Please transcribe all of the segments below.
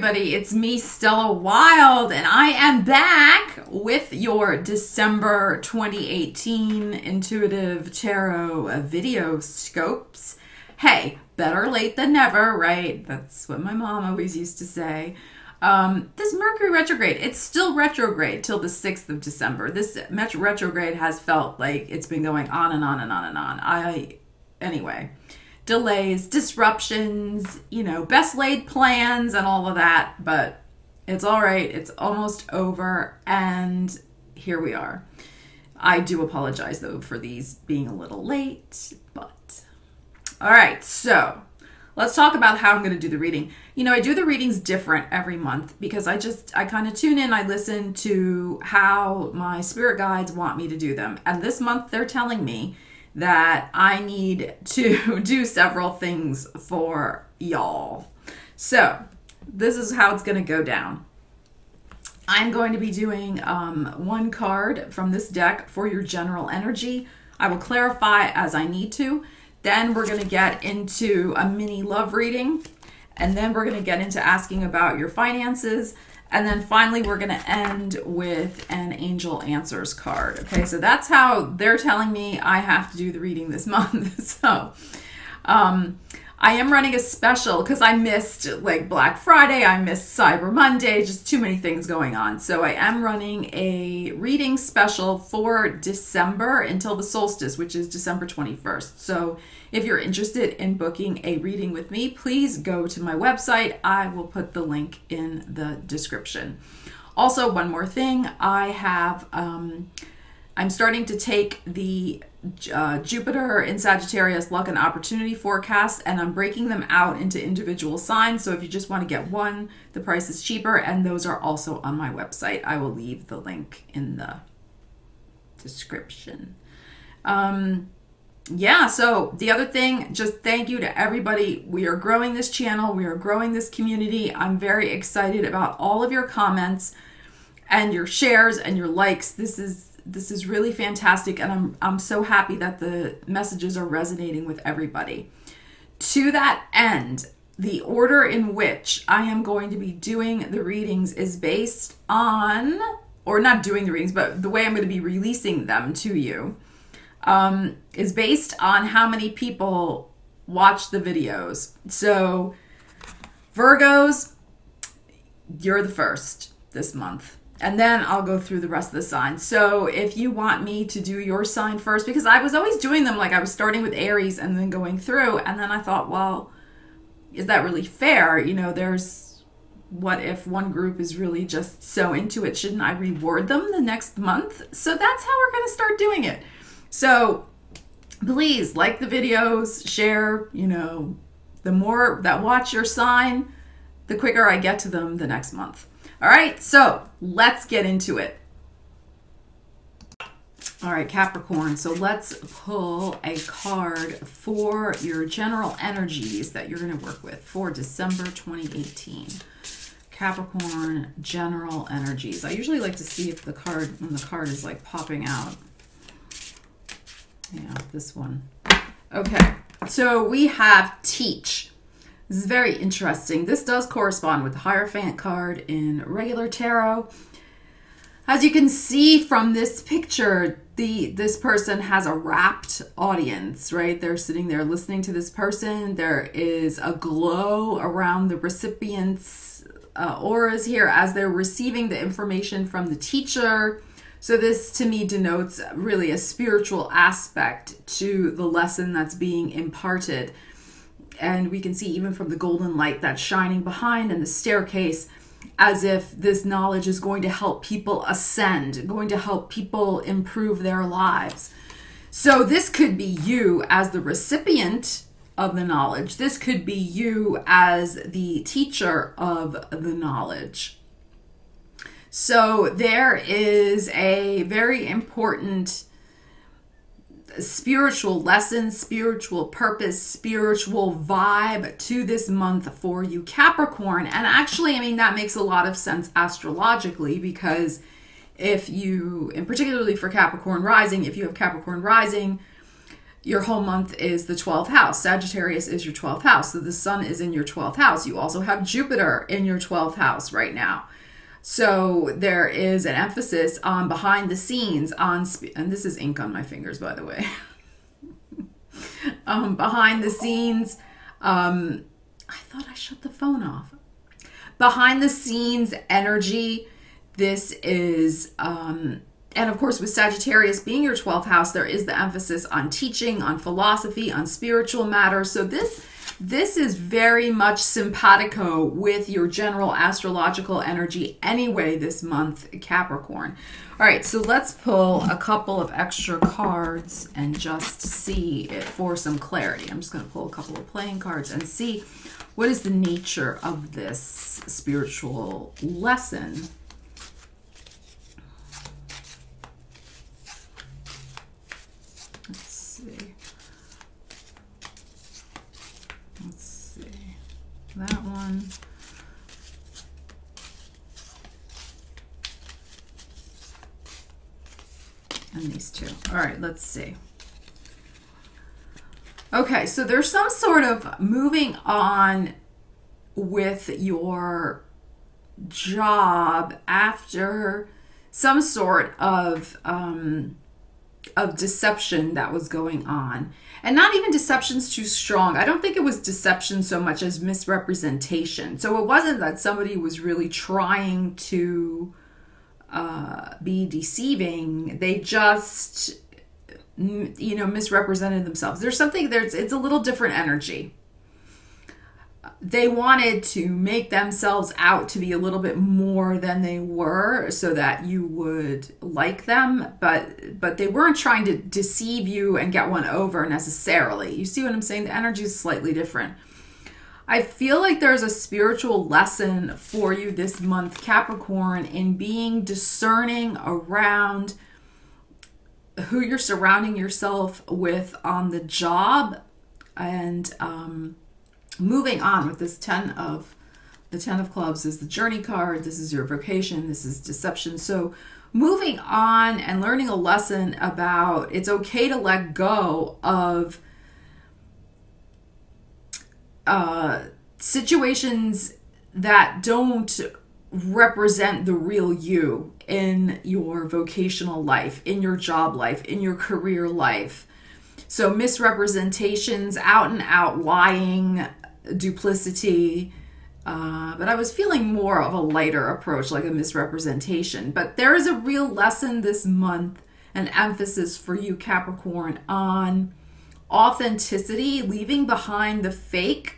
everybody. It's me, Stella Wilde, and I am back with your December 2018 Intuitive Tarot video scopes. Hey, better late than never, right? That's what my mom always used to say. This Mercury retrograde, it's still retrograde till the 6th of December. This retrograde has felt like it's been going on and on and on and on. Anyway, delays, disruptions, best laid plans and all of that, but it's all right. It's almost over, and here we are. I do apologize, though, for these being a little late, but all right, so let's talk about how I'm going to do the reading. I do the readings different every month because I kind of tune in, I listen to how my spirit guides want me to do them. And this month they're telling me that I need to do several things for y'all. So this is how it's going to go down. I'm going to be doing one card from this deck for your general energy. I will clarify as I need to. Then we're going to get into a mini love reading. And then we're going to get into asking about your finances. And then finally, we're going to end with an angel answers card. Okay, so that's how they're telling me I have to do the reading this month. So I am running a special because I missed like Black Friday. I missed Cyber Monday, just too many things going on. So I am running a reading special for December until the solstice, which is December 21st. So if you're interested in booking a reading with me, please go to my website. I will put the link in the description. Also, one more thing, I'm starting to take the Jupiter in Sagittarius luck and opportunity forecast, and I'm breaking them out into individual signs. So if you just want to get one, the price is cheaper, and those are also on my website. I will leave the link in the description. Yeah, so the other thing, just thank you to everybody. We are growing this channel. We are growing this community. I'm very excited about all of your comments and your shares and your likes. This is really fantastic, and I'm so happy that the messages are resonating with everybody. To that end, the order in which I am going to be doing the readings is based on, or not doing the readings, but the way I'm going to be releasing them to you is based on how many people watch the videos. So Virgos, you're the first this month. And then I'll go through the rest of the signs. So if you want me to do your sign first, because I was always doing them, like I was starting with Aries and then going through, and then I thought, well, is that really fair? What if one group is really just so into it? Shouldn't I reward them the next month? So that's how we're going to start doing it. So please like the videos, share, the more that watch your sign, the quicker I get to them the next month. All right, so let's get into it. All right, Capricorn, so let's pull a card for your general energies that you're going to work with for December 2018. Capricorn general energies. I usually like to see if when the card is like popping out. Yeah, this one. Okay, so we have teach. This is very interesting. This does correspond with the Hierophant card in regular tarot. As you can see from this picture, this person has a rapt audience, right? They're sitting there listening to this person. There is a glow around the recipient's auras here as they're receiving the information from the teacher. So this to me denotes really a spiritual aspect to the lesson that's being imparted. And we can see even from the golden light that's shining behind and the staircase, as if this knowledge is going to help people ascend, going to help people improve their lives. So this could be you as the recipient of the knowledge. This could be you as the teacher of the knowledge. So there is a very important spiritual lesson, spiritual purpose, spiritual vibe to this month for you, Capricorn. And actually, I mean, that makes a lot of sense astrologically, because if you, and particularly for Capricorn rising, if you have Capricorn rising, your whole month is the 12th house. Sagittarius is your 12th house. So the sun is in your 12th house. You also have Jupiter in your 12th house right now. So there is an emphasis on behind the scenes and this is ink on my fingers, by the way. Behind the scenes, I thought I shut the phone off. Behind the scenes energy. This is, and of course with Sagittarius being your 12th house, there is the emphasis on teaching, on philosophy, on spiritual matters. So this is very much simpatico with your general astrological energy anyway this month, Capricorn. All right, so let's pull a couple of extra cards and just see it for some clarity. I'm just going to pull a couple of playing cards and see what is the nature of this spiritual lesson. That one. And these two. All right, let's see. Okay, so there's some sort of moving on with your job after some sort of deception that was going on. And not even deception's too strong. I don't think it was deception so much as misrepresentation. So it wasn't that somebody was really trying to be deceiving. They just, you know, misrepresented themselves. It's a little different energy. They wanted to make themselves out to be a little bit more than they were so that you would like them, but they weren't trying to deceive you and get one over necessarily. You see what I'm saying? The energy is slightly different. I feel like there's a spiritual lesson for you this month, Capricorn, in being discerning around who you're surrounding yourself with on the job, and moving on with this the 10 of clubs is the journey card. This is your vocation. This is deception. So moving on and learning a lesson about it's okay to let go of situations that don't represent the real you in your vocational life, in your job life, in your career life. So misrepresentations, out and out lying, duplicity, but I was feeling more of a lighter approach, like a misrepresentation. But there is a real lesson this month, an emphasis for you, Capricorn, on authenticity, leaving behind the fake.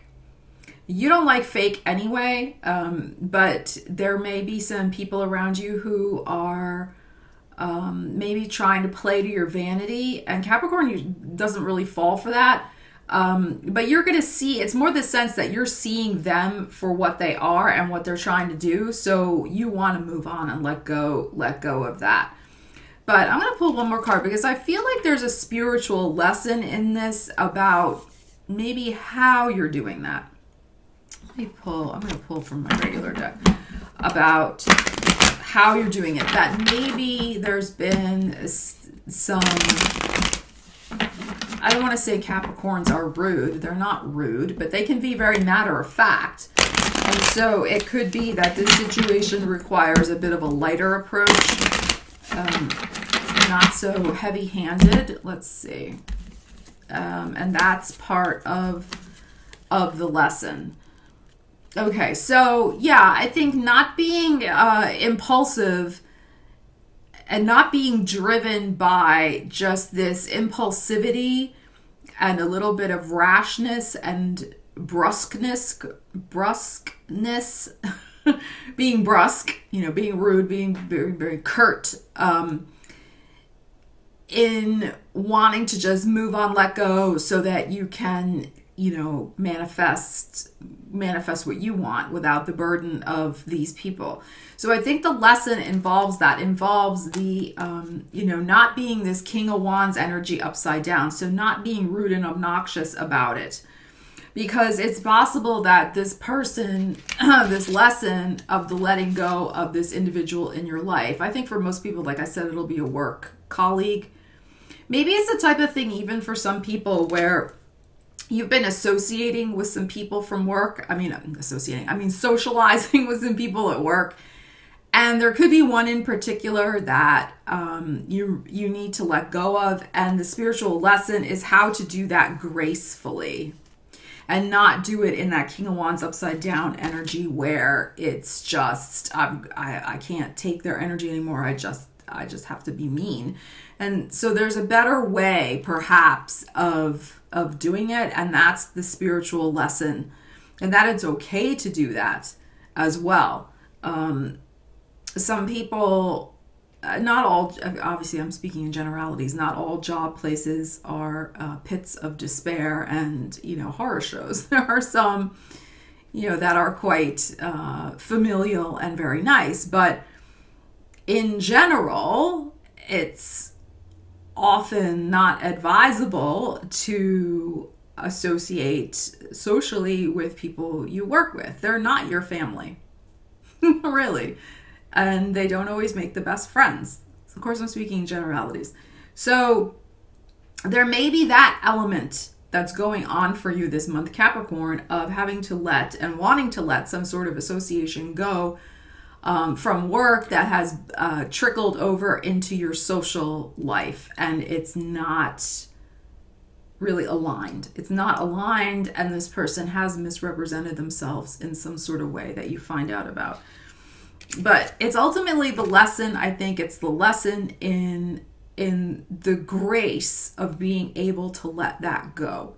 You don't like fake anyway, but there may be some people around you who are maybe trying to play to your vanity, and Capricorn doesn't really fall for that. But you're going to see, it's more the sense that you're seeing them for what they are and what they're trying to do. So you want to move on and let go of that. But I'm going to pull one more card because I feel like there's a spiritual lesson in this about maybe how you're doing that. I'm going to pull from my regular deck about how you're doing it. That maybe there's been some, I don't want to say Capricorns are rude. They're not rude, but they can be very matter of fact. And so it could be that this situation requires a bit of a lighter approach, not so heavy-handed. Let's see. And that's part of the lesson. Okay, so yeah, I think not being impulsive and not being driven by just this impulsivity and a little bit of rashness and brusqueness, being brusque, you know, being rude, being very, very curt, in wanting to just move on, let go so that you can, you know, manifest what you want without the burden of these people. So I think the lesson involves the, you know, not being this King of Wands energy upside down. So not being rude and obnoxious about it, because it's possible that this person, this lesson of the letting go of this individual in your life, I think for most people, like I said, it'll be a work colleague. Maybe it's the type of thing even for some people where you've been associating with some people from work. I mean, socializing with some people at work. And there could be one in particular that you need to let go of. And the spiritual lesson is how to do that gracefully and not do it in that King of Wands upside down energy where it's just, I can't take their energy anymore. I just have to be mean. And so there's a better way perhaps of doing it. And that's the spiritual lesson, and that it's okay to do that as well. Some people, not all, obviously I'm speaking in generalities, not all job places are pits of despair and, horror shows. There are some, that are quite familial and very nice. But in general, it's often not advisable to associate socially with people you work with. They're not your family, really. And they don't always make the best friends. Of course, I'm speaking in generalities. So there may be that element that's going on for you this month, Capricorn, of having to let and wanting to let some sort of association go from work that has trickled over into your social life. And it's not really aligned. It's not aligned, and this person has misrepresented themselves in some sort of way that you find out about. But it's ultimately the lesson. I think it's the lesson in the grace of being able to let that go.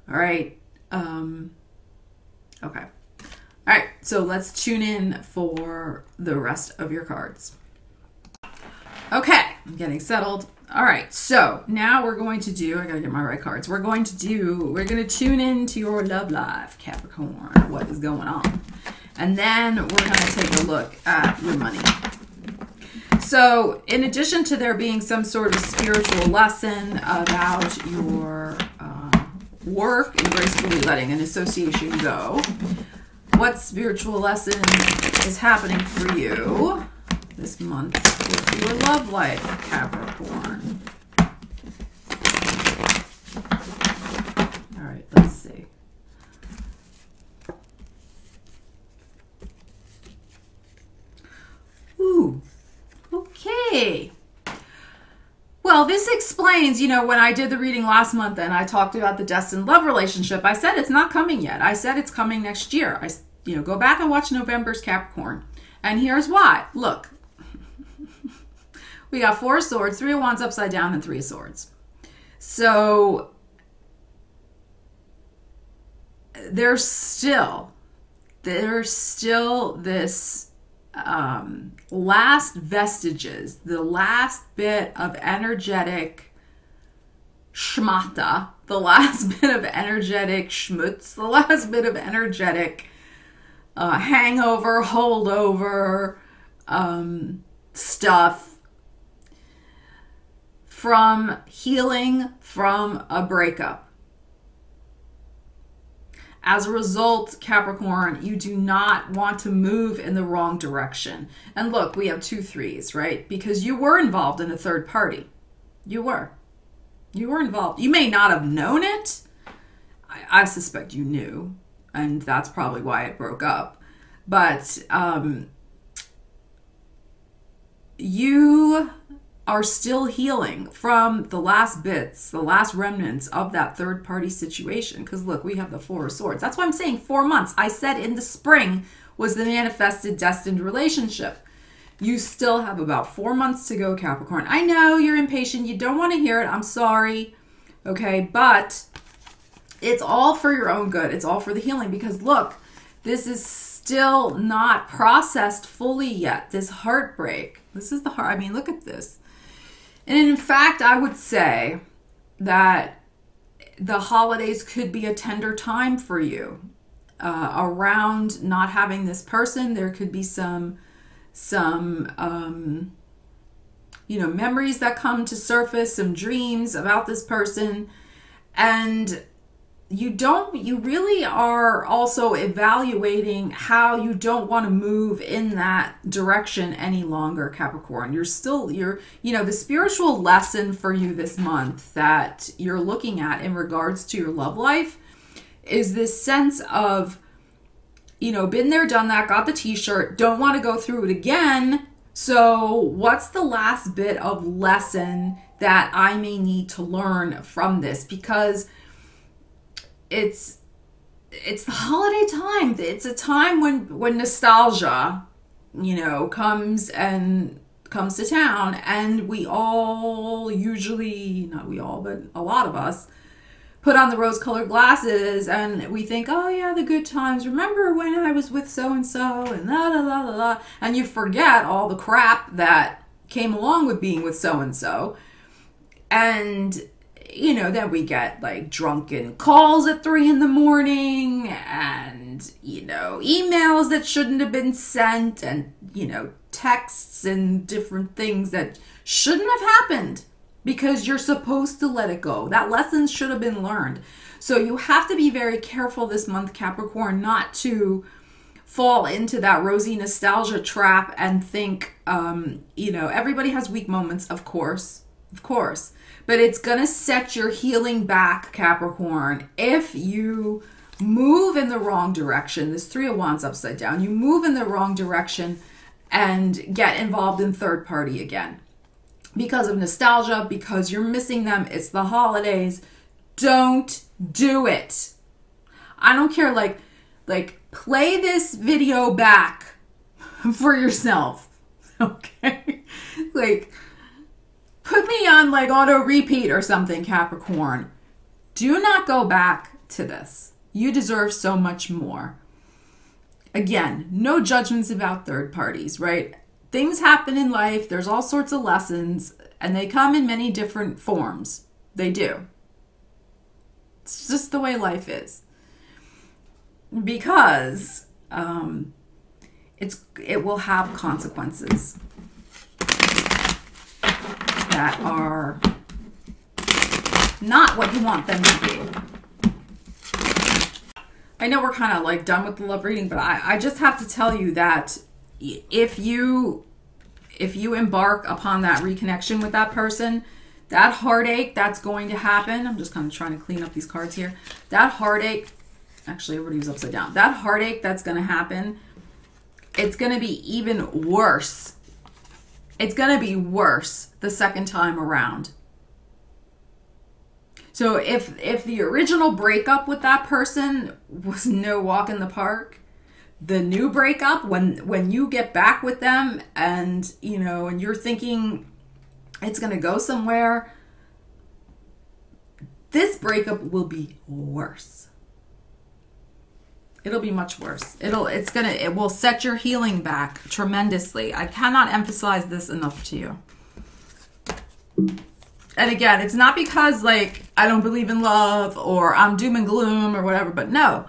All right. Okay. All right. So let's tune in for the rest of your cards. Okay. I'm getting settled. All right. So now we're going to do, I got to get my right cards. We're going to tune into your love life, Capricorn. What is going on? And then we're going to take a look at your money. So in addition to there being some sort of spiritual lesson about your work and gracefully letting an association go, what spiritual lesson is happening for you this month with your love life, Capricorn? All right, let's see. Ooh, okay. Well, this explains, when I did the reading last month and I talked about the destined love relationship, I said it's not coming yet. I said it's coming next year. Go back and watch November's Capricorn. And here's why. Look, we got 4 of Swords, 3 of Wands upside down, and 3 of Swords. So there's still this last vestiges, the last bit of energetic schmata, the last bit of energetic schmutz, the last bit of energetic hangover, holdover stuff from healing from a breakup. As a result, Capricorn, you do not want to move in the wrong direction. And look, we have 2 3s, right? Because you were involved in a third party. You were involved. You may not have known it. I suspect you knew, and that's probably why it broke up. But you are still healing from the last bits, the last remnants of that third party situation. Because look, we have the 4 of Swords. That's why I'm saying 4 months. I said in the spring was the manifested destined relationship. You still have about 4 months to go, Capricorn. I know you're impatient. You don't want to hear it. I'm sorry. Okay, but it's all for your own good. It's all for the healing. Because look, this is still not processed fully yet. This heartbreak. This is the heart. I mean, look at this. And in fact, I would say that the holidays could be a tender time for you. Around not having this person, there could be some memories that come to surface, some dreams about this person. And you really are also evaluating how you don't want to move in that direction any longer, Capricorn. The spiritual lesson for you this month that you're looking at in regards to your love life is this sense of, been there, done that, got the t-shirt, don't want to go through it again. So what's the last bit of lesson that I may need to learn from this? Because it's the holiday time. It's a time when nostalgia, comes to town, and we all usually, not we all, but a lot of us, put on the rose-colored glasses and we think, oh yeah, the good times. Remember when I was with so-and-so and la la la la la, and you forget all the crap that came along with being with so-and-so. And then we get like drunken calls at 3 a.m. and, emails that shouldn't have been sent, and, texts and different things that shouldn't have happened because you're supposed to let it go. That lesson should have been learned. So you have to be very careful this month, Capricorn, not to fall into that rosy nostalgia trap and think, everybody has weak moments, of course. But it's going to set your healing back, Capricorn, if you move in the wrong direction. This 3 of Wands upside down. You move in the wrong direction and get involved in third party again. Because of nostalgia, because you're missing them. It's the holidays. Don't do it. I don't care. Like play this video back for yourself. Okay? Put me on auto repeat or something, Capricorn. Do not go back to this. You deserve so much more. Again, no judgments about third parties, right? Things happen in life. There's all sorts of lessons, and they come in many different forms. They do. It's just the way life is. Because it will have consequences that are not what you want them to be. I know we're kind of done with the love reading, but I just have to tell you that if you embark upon that reconnection with that person, that heartache that's going to happen, I'm just kind of trying to clean up these cards here. That heartache, actually everybody was upside down. That heartache that's going to happen, it's going to be even worse. It's going to be worse the second time around. So if the original breakup with that person was no walk in the park, the new breakup, when you get back with them and, and you're thinking it's going to go somewhere, this breakup will be worse. It'll be much worse. It will set your healing back tremendously. I cannot emphasize this enough to you. And again, it's not because I don't believe in love or I'm doom and gloom or whatever, but no.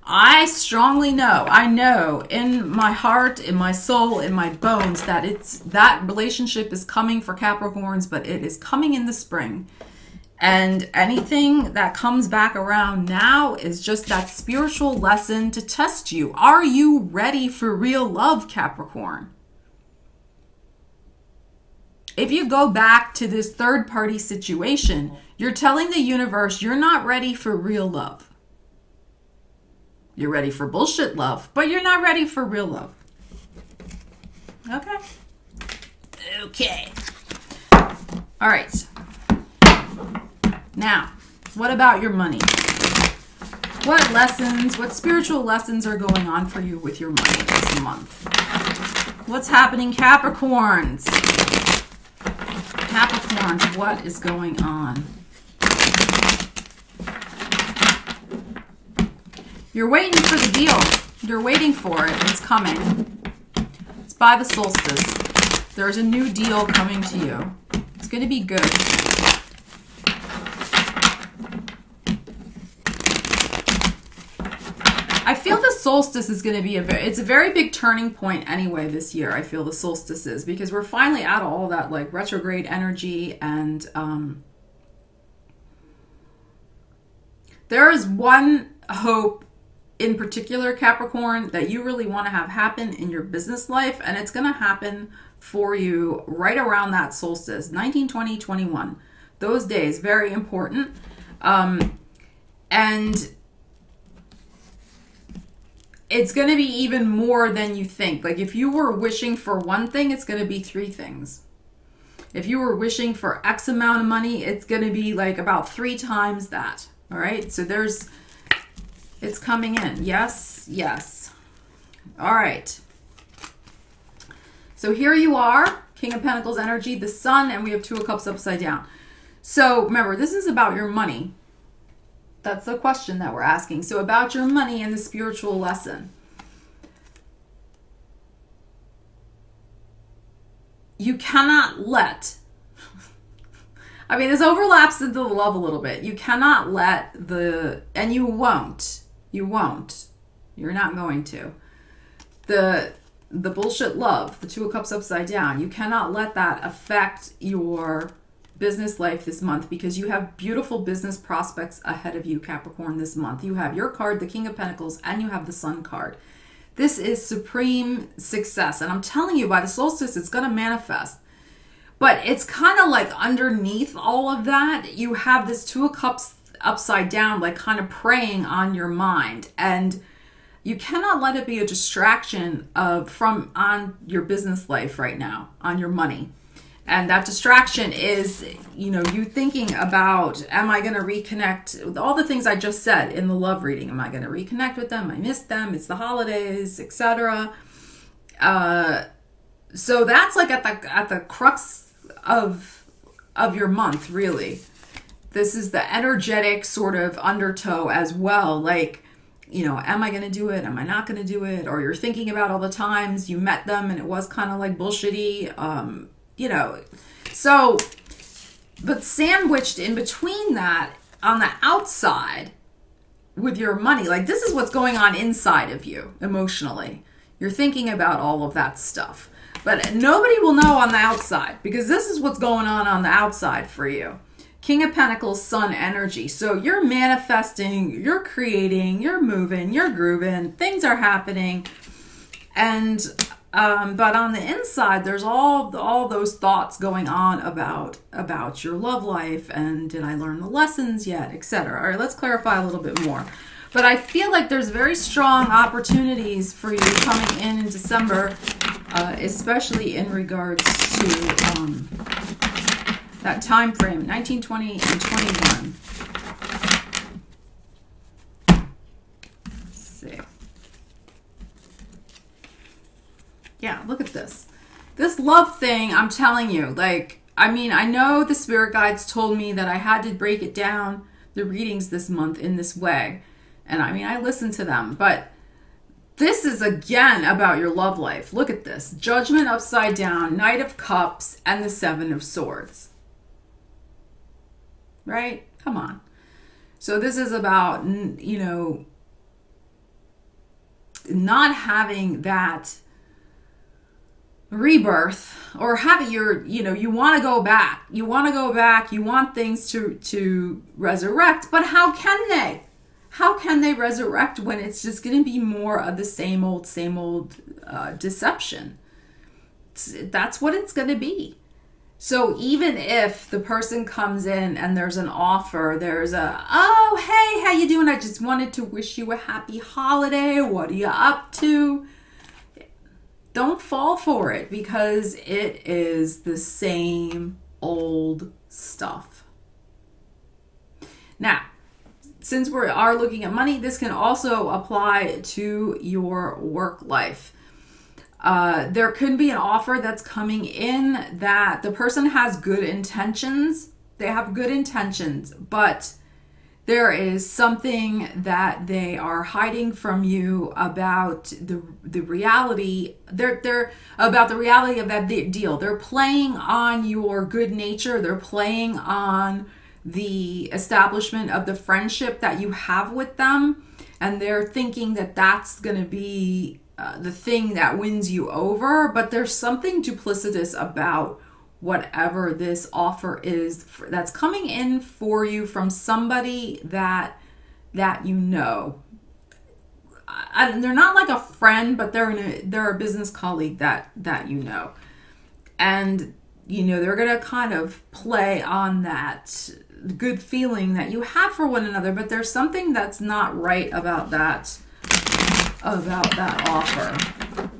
I strongly know, I know in my heart, in my soul, in my bones that relationship is coming for Capricorns, but it is coming in the spring. And anything that comes back around now is just that spiritual lesson to test you. Are you ready for real love, Capricorn? If you go back to this third party situation, you're telling the universe you're not ready for real love. You're ready for bullshit love, but you're not ready for real love. Okay. Okay. All right. Now, what about your money? What spiritual lessons are going on for you with your money this month? What's happening, Capricorns? Capricorns, what is going on? You're waiting for the deal. You're waiting for it. It's coming. It's by the solstice. There's a new deal coming to you. It's going to be good. I feel the solstice is going to be it's a very big turning point anyway this year. I feel the solstice is, because we're finally out of all that retrograde energy, and There is one hope in particular, Capricorn, that you really want to have happen in your business life, and it's going to happen for you right around that solstice, 19, 20, 21. Those days, very important. And it's going to be even more than you think. Like if you were wishing for one thing, it's going to be 3 things. If you were wishing for X amount of money, it's going to be like about 3 times that. All right. So it's coming in. Yes. Yes. All right. So here you are, King of Pentacles energy, the Sun, and we have 2 of Cups upside down. So remember, this is about your money. That's the question that we're asking. So about your money and the spiritual lesson. You cannot let, I mean, this overlaps into the love a little bit. You cannot let and you won't, you're not going to. The bullshit love, the 2 of Cups upside down, you cannot let that affect your business life this month, because you have beautiful business prospects ahead of you, Capricorn, this month. You have your card, the King of Pentacles, and you have the Sun card. This is supreme success. And I'm telling you, by the solstice, it's going to manifest. But it's kind of like underneath all of that, you have this 2 of Cups upside down, like kind of preying on your mind. And you cannot let it be a distraction on your business life right now, on your money. And that distraction is, you thinking about, am I going to reconnect with all the things I just said in the love reading? Am I going to reconnect with them? I missed them. It's the holidays, etc. So that's like at the crux of your month, really. This is the energetic sort of undertow as well. Like, am I going to do it? Am I not going to do it? Or you're thinking about all the times you met them and it was kind of like bullshitty. So, but sandwiched in between that on the outside with your money, like this is what's going on inside of you emotionally. You're thinking about all of that stuff, but nobody will know on the outside, because this is what's going on the outside for you. King of Pentacles, Sun energy. So you're manifesting, you're creating, you're moving, you're grooving, things are happening. And but on the inside, there's all those thoughts going on about your love life, and did I learn the lessons yet, etc. All right, let's clarify a little bit more. But I feel like there's very strong opportunities for you coming in December, especially in regards to that time frame, 19, 20, and 21. Let's see. Yeah, look at this. This love thing, I'm telling you, like, I mean, I know the spirit guides told me that I had to break it down, the readings this month, in this way. And I mean, I listened to them, but this is again about your love life. Look at this. Judgment upside down, Knight of Cups, and the 7 of Swords. Right? Come on. So this is about, not having that rebirth, or having you want to go back. You want to go back. You want things to resurrect. But how can they? How can they resurrect when it's just going to be more of the same old deception? That's what it's going to be. So even if the person comes in and there's an offer, there's oh, hey, how you doing? I just wanted to wish you a happy holiday. What are you up to? Don't fall for it, because it is the same old stuff. Now, since we are looking at money, this can also apply to your work life. There could be an offer that's coming in that the person has good intentions. They have good intentions, but there is something that they are hiding from you about the reality. They're about the reality of that deal. They're playing on your good nature. They're playing on the establishment of the friendship that you have with them, and they're thinking that that's going to be the thing that wins you over. But there's something duplicitous about whatever this offer is that's coming in for you from somebody that that you know. They're not like a friend, but they're a business colleague that you know. And, you know, they're going to kind of play on that good feeling that you have for one another, but there's something that's not right about that offer.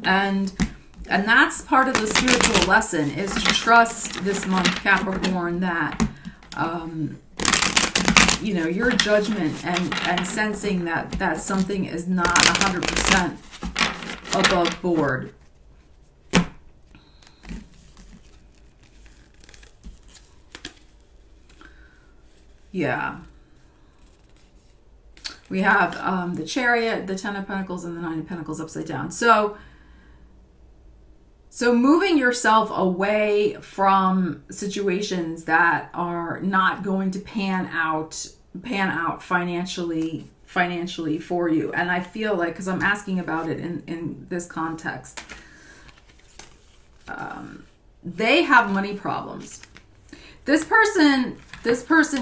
And that's part of the spiritual lesson, is to trust this month, Capricorn, that you know, your judgment and sensing that something is not 100% above board. Yeah. We have the Chariot, the Ten of Pentacles, and the Nine of Pentacles upside down. So moving yourself away from situations that are not going to pan out financially for you. And I feel like, because I'm asking about it in this context, they have money problems. This person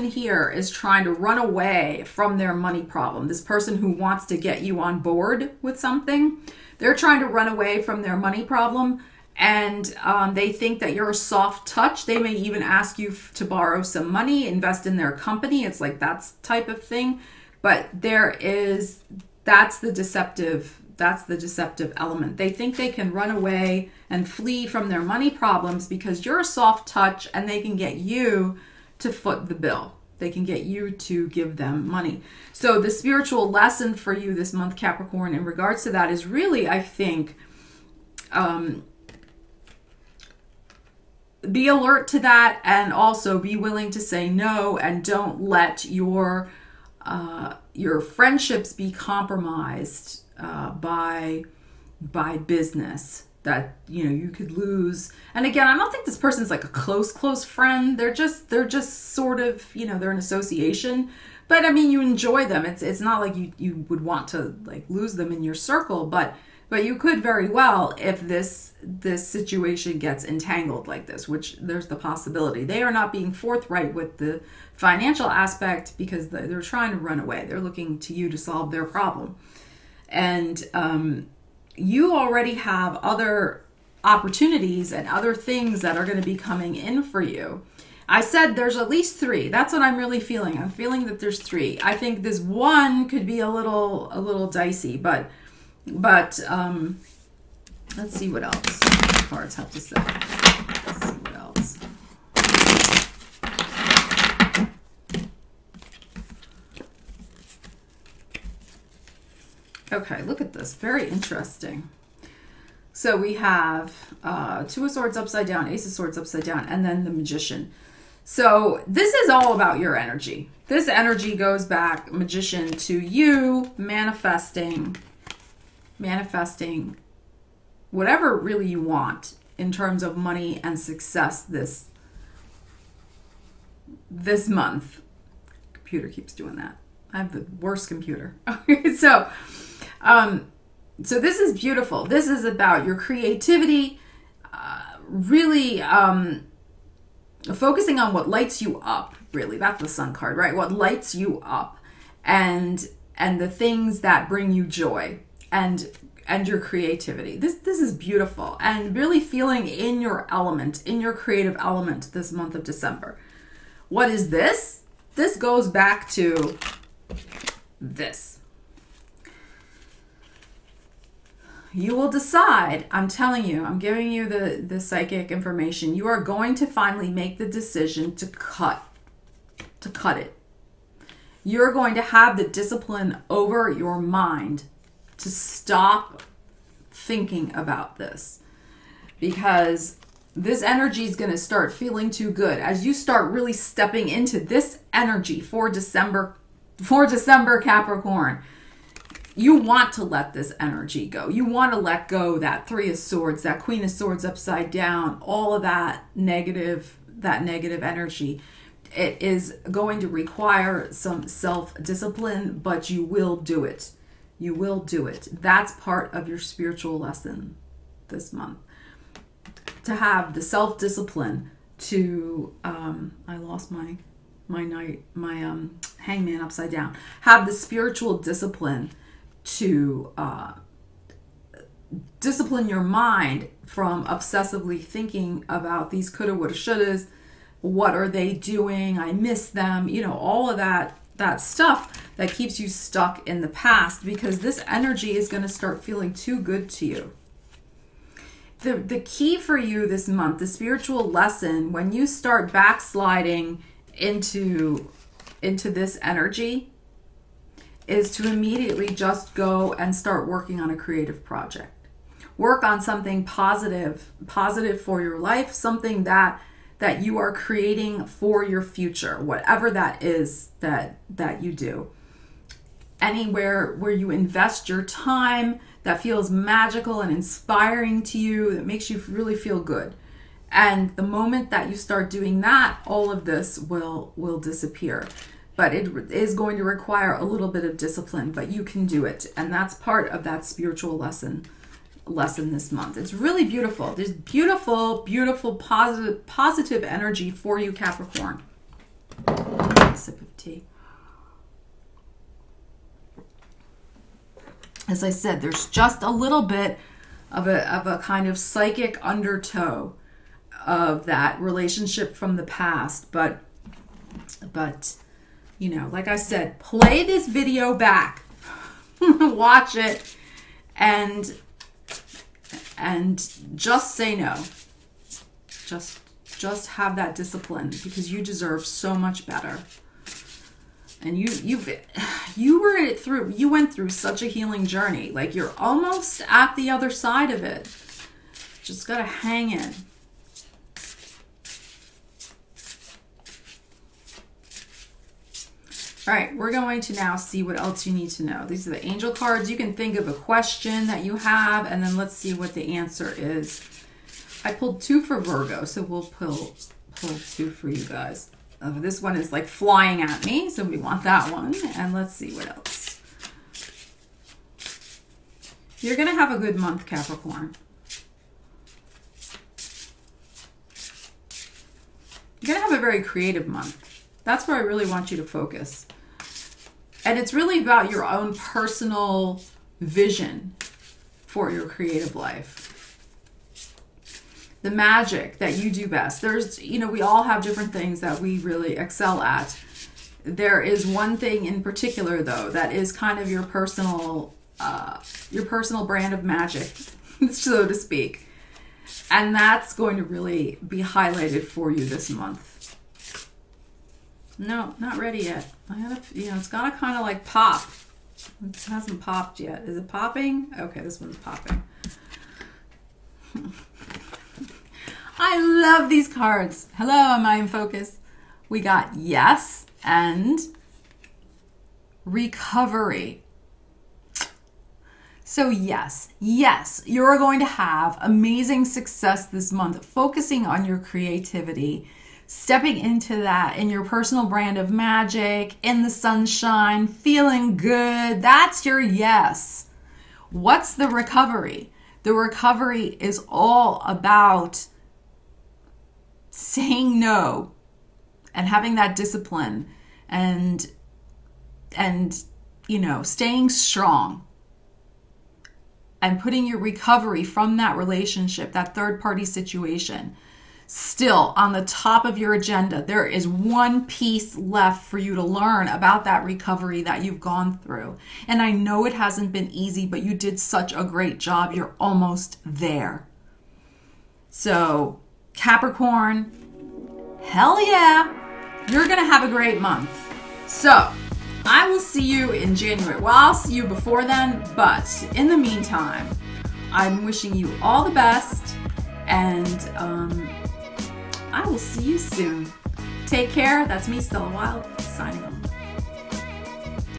here is trying to run away from their money problem. This person who wants to get you on board with something, they're trying to run away from their money problem. And they think that you're a soft touch. They may even ask you to borrow some money, invest in their company. It's like that type of thing. But that's the deceptive element. They think they can run away and flee from their money problems because you're a soft touch, and they can get you to foot the bill. They can get you to give them money. So the spiritual lesson for you this month, Capricorn, in regards to that is really, I think, be alert to that, and also be willing to say no, and don't let your friendships be compromised by business that, you know, you could lose. And again, I don't think this person's like a close friend. They're just sort of, you know, they're an association. But I mean, you enjoy them. It's not like you would want to like lose them in your circle, but you could very well, if this situation gets entangled like this, which there's the possibility. They are not being forthright with the financial aspect because they're trying to run away. They're looking to you to solve their problem. And you already have other opportunities and other things that are going to be coming in for you. I said there's at least 3. That's what I'm really feeling. I'm feeling that there's 3. I think this one could be a little dicey, but let's see what else cards have to say. Let's see what else. Okay, look at this. Very interesting. So we have Two of Swords upside down, Ace of Swords upside down, and then the Magician. So this is all about your energy. This energy goes back, Magician, to you manifesting whatever really you want in terms of money and success this month. Computer keeps doing that. I have the worst computer. Okay, so this is beautiful. This is about your creativity, really focusing on what lights you up, really. That's the Sun card, right? What lights you up, and the things that bring you joy, and your creativity. This is beautiful, and really feeling in your element, in your creative element this month of December. What is this? This goes back to this. You will decide, I'm telling you, I'm giving you the psychic information. You are going to finally make the decision to cut it. You're going to have the discipline over your mind to stop thinking about this, because this energy is going to start feeling too good as you start really stepping into this energy for December, Capricorn. You want to let this energy go. You want to let go that Three of Swords, that Queen of Swords upside down, all of that negative energy. It is going to require some self-discipline, but you will do it. You will do it. That's part of your spiritual lesson this month. To have the self-discipline to, I lost my my hangman upside down. Have the spiritual discipline to discipline your mind from obsessively thinking about these coulda, woulda, shouldas. What are they doing? I miss them. You know, all of that stuff that keeps you stuck in the past, because this energy is going to start feeling too good to you. The key for you this month, the spiritual lesson, when you start backsliding into this energy, is to immediately just go and start working on a creative project. Work on something positive for your life, something that you are creating for your future, whatever that is that you do. Anywhere where you invest your time that feels magical and inspiring to you, that makes you really feel good. And the moment that you start doing that, all of this will disappear. But it is going to require a little bit of discipline, but you can do it. And that's part of that spiritual lesson this month. It's really beautiful. There's beautiful, beautiful, positive energy for you, Capricorn. A sip of tea. As I said, there's just a little bit of a kind of psychic undertow of that relationship from the past, but you know, like I said, play this video back, watch it, and just say no. Just have that discipline, because you deserve so much better. And you went through such a healing journey. Like, you're almost at the other side of it. Just gotta hang in. All right, we're going to now see what else you need to know. These are the angel cards. You can think of a question that you have, and then let's see what the answer is. I pulled 2 for Virgo, so we'll pull 2 for you guys. This one is like flying at me, so we want that one. And let's see what else. You're going to have a good month, Capricorn. You're going to have a very creative month. That's where I really want you to focus. And it's really about your own personal vision for your creative life. The magic that you do best. There's, you know, we all have different things that we really excel at. There is one thing in particular, though, that is kind of your personal brand of magic, so to speak. And that's going to really be highlighted for you this month. No, not ready yet. I gotta, you know, it's gotta kind of like pop. It hasn't popped yet. Is it popping? Okay, this one's popping. I love these cards. Hello, am I in focus? We got yes and recovery. So yes, you're going to have amazing success this month, focusing on your creativity, stepping into that in your personal brand of magic, in the sunshine, feeling good. That's your yes. What's the recovery? The recovery is all about saying no and having that discipline and you know, staying strong and putting your recovery from that relationship, that third party situation, still on the top of your agenda. There is one piece left for you to learn about that recovery that you've gone through. And I know it hasn't been easy, but you did such a great job. You're almost there. So Capricorn, hell yeah, you're going to have a great month. So I will see you in January. Well, I'll see you before then, but in the meantime, I'm wishing you all the best, and I will see you soon. Take care. That's me, Stella Wilde, signing off.